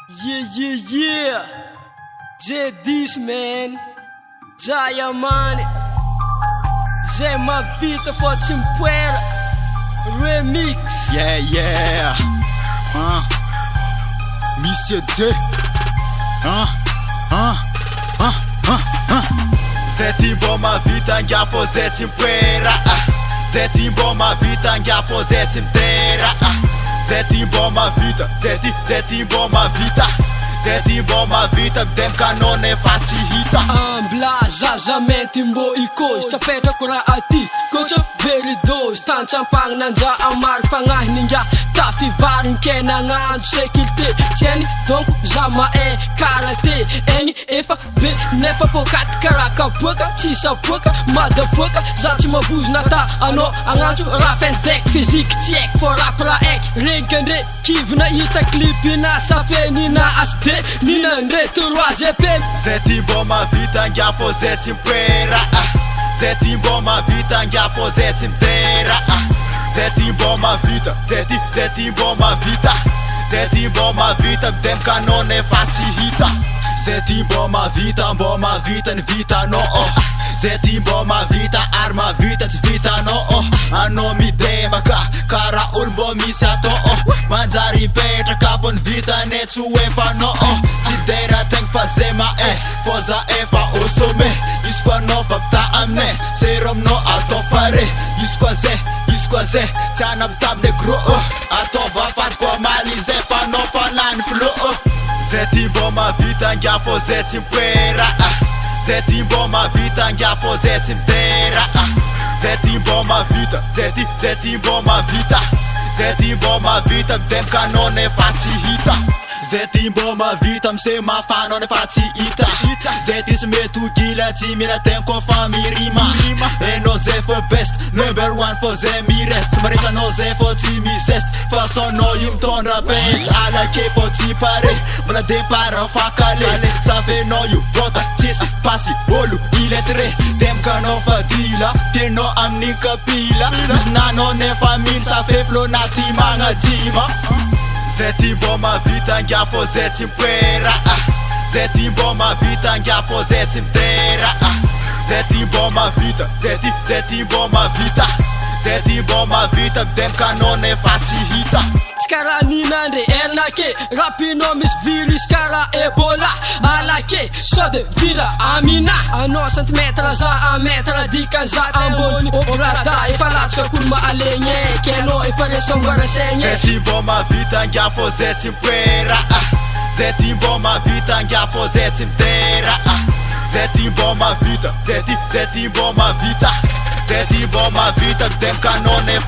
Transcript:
Yeah. J-Dish, man. Diamond. J'ai ma vida for Chimpuera. Remix. Yeah. Monsieur J. Zé timbou ma vida nga po Zé Chimpuera. Zé timbou ma vida nga po Zé Chimpuera. Zé timbou ma vida, Zé timbou ma vida. Zé timbou ma vida, dem kanone facilita. Ambla zazamente mbo ikos Chapeta kura ati Kocha very dos Tan champang nanja amar pangah ninja Tafi varin kena ngan sekilte Tieni donc jama kalate Eni efa be nefa pokat karaka boka Tisa boka motherfucker Zati mabuz nata ano anganjo rap and deck Physique check for rap la ek Renkende kivna ita klipina Safe nina asde Nina nreto roazepen Zé timbou ma vida nga po Zé Chimpuera. Zé timbou ma vida nga po Zé Chimpuera. Zé timbou ma vida, Zé timbou ma vida. Zé timbou ma vida, dem kanone facilita. Zé timbou ma vida n vita no. Zé timbou ma vida, arma vida t vita no. Ano mi dema kara ulbo mi sato. Manjari petra kapon vida ne tsuempa no. Tidera tank fazema poza fa osome. Iskwa no bakta amne, serum no atopare. Iskwa ze, chanab tab de gro. Atova fat kwa malize fa no falan flow. Zé timbou ma vida nga po Zé Chimpuera. Zé timbou ma vida nga po Zé Chimpuera. Zé timbou ma vida, Zé timbou ma vida. Zé timbou ma vida, dem kanone facilita. Zé timbou ma vida, mse ma fanone facilita. Zé tis me tu gila, timira tenko famirima. No Zé for best, number one for Zé mi rest. Marisa no Zé for timi zest. Façon no yim tonra best. Ala ke for ti pare, mala de para fakale. Save no you brota, tisi, pasi, olu, iletre. Dem kano fadila, pieno amni kapila. Misna no ne famil, save flow nati manga jima. Zé timbou ma vida nga po Zé Chimpuera. Zé timbou ma vida nga po Zé Chimpuera. Zé timbou ma vida, Zé timbou ma vida. Zé timbou ma vida, dem kanone facilita. Skara ninande elake Rapino mis viri skara ebola Alake sode vira amina Ano centimetra za a metra dikan za amboni Orada ifalatska kulma alenye Keno ifareson warasenye Zé timbou ma vida nga po Zé Chimpuera. Zé timbou ma vida nga po Zé Chimpuera. Zé timbou ma vida, Zé timbou ma vida. Zé timbou ma vida, dem kanone